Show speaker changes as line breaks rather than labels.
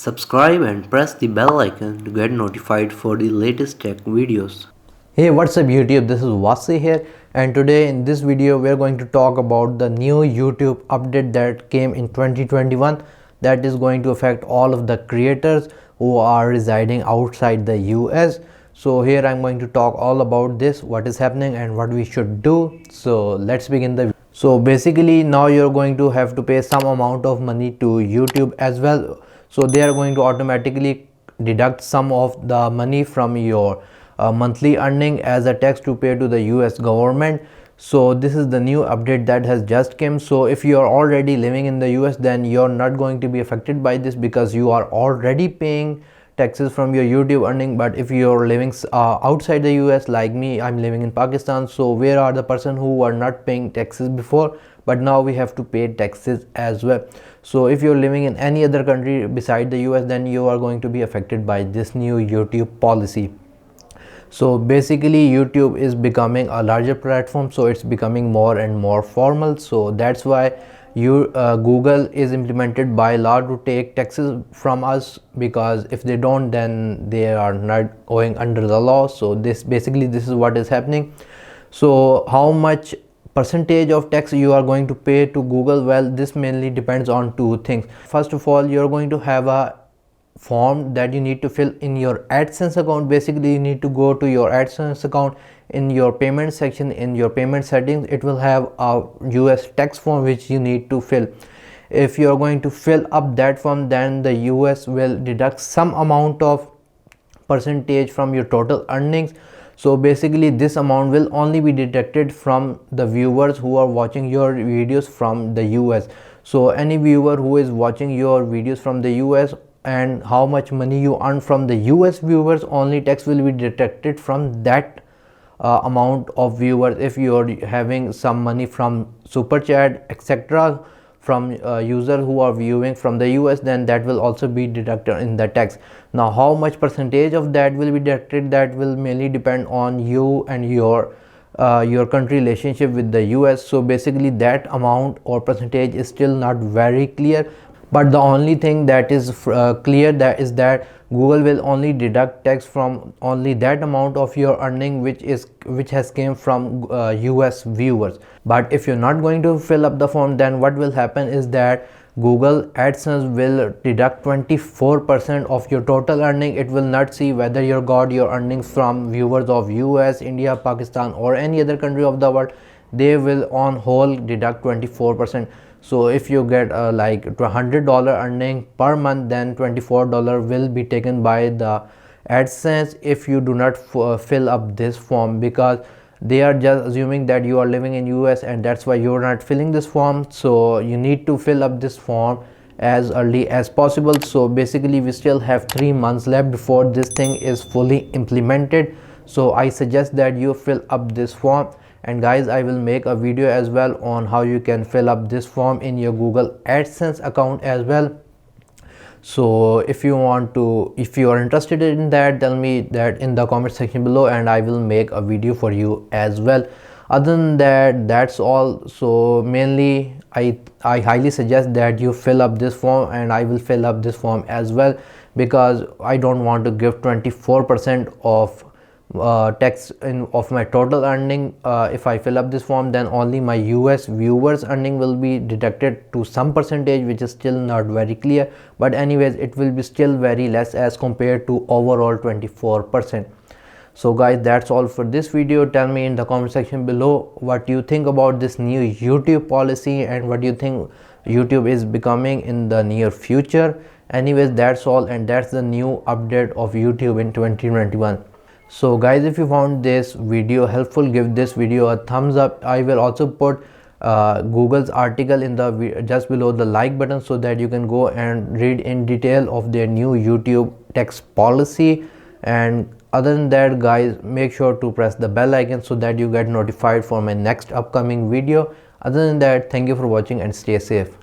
Subscribe and press the bell icon to get notified for the latest tech videos.
Hey, what's up YouTube? This is Wasay here, and today in this video we are going to talk about the new YouTube update that came in 2021 that is going to affect all of the creators who are residing outside the US. So here I'm going to talk all about this, what is happening and what we should do. So let's begin the video. So basically now you're going to have to pay some amount of money to YouTube as well. So they are going to automatically deduct some of the money from your monthly earning as a tax to pay to the US government. So this is the new update that has just came. So if you are already living in the US, then you're not going to be affected by this because you are already paying taxes from your YouTube earning. But if you're living outside the US, like me, I'm living in Pakistan, so where are the person who are not paying taxes before, but now we have to pay taxes as well. So if you're living in any other country beside the US, then you are going to be affected by this new YouTube policy. So basically YouTube is becoming a larger platform, so it's becoming more and more formal. So that's why Google is implemented by law to take taxes from us, because if they don't, then they are not going under the law. So this is what is happening. So how much percentage of tax you are going to pay to Google? Well, this mainly depends on two things. First of all, you're going to have a form that you need to fill in your Adsense account. Basically you need to go to your Adsense account, in your payment section, in your payment settings, it will have a US tax form which you need to fill. If you are going to fill up that form, then the US will deduct some amount of percentage from your total earnings. So basically this amount will only be deducted from the viewers who are watching your videos from the US. So any viewer who is watching your videos from the US, and how much money you earn from the US viewers, only tax will be deducted from that amount of viewers. If you are having some money from super chat, etc., from users who are viewing from the US, then that will also be deducted in the tax. Now how much percentage of that will be deducted, that will mainly depend on you and your country relationship with the US. So basically that amount or percentage is still not very clear, but the only thing that is clear is that Google will only deduct tax from only that amount of your earning which has came from US viewers. But if you're not going to fill up the form, then what will happen is that Google AdSense will deduct 24% of your total earning. It will not see whether you got your earnings from viewers of US, India, Pakistan or any other country of the world. They will on whole deduct 24%. So if you get like $100 earning per month, then $24 will be taken by the AdSense if you do not fill up this form, because they are just assuming that you are living in US, and that's why you're not filling this form. So you need to fill up this form as early as possible. So basically we still have 3 months left before this thing is fully implemented. So I suggest that you fill up this form. And guys, I will make a video as well on how you can fill up this form in your Google AdSense account as well. So if you are interested in that, tell me that in the comment section below, and I will make a video for you as well. Other than that, that's all. So mainly I highly suggest that you fill up this form, and I will fill up this form as well, because I don't want to give 24% of tax of my total earning. If I fill up this form, then only my US viewers earning will be deducted to some percentage, which is still not very clear, but anyways it will be still very less as compared to overall 24%. So guys, that's all for this video. Tell me in the comment section below what you think about this new YouTube policy, and what you think YouTube is becoming in the near future. Anyways, that's all, and that's the new update of YouTube in 2021. So guys, if you found this video helpful, give this video a thumbs up. I will also put Google's article in the just below the like button, so that you can go and read in detail of their new YouTube tax policy. And other than that guys, make sure to press the bell icon so that you get notified for my next upcoming video. Other than that, thank you for watching and stay safe.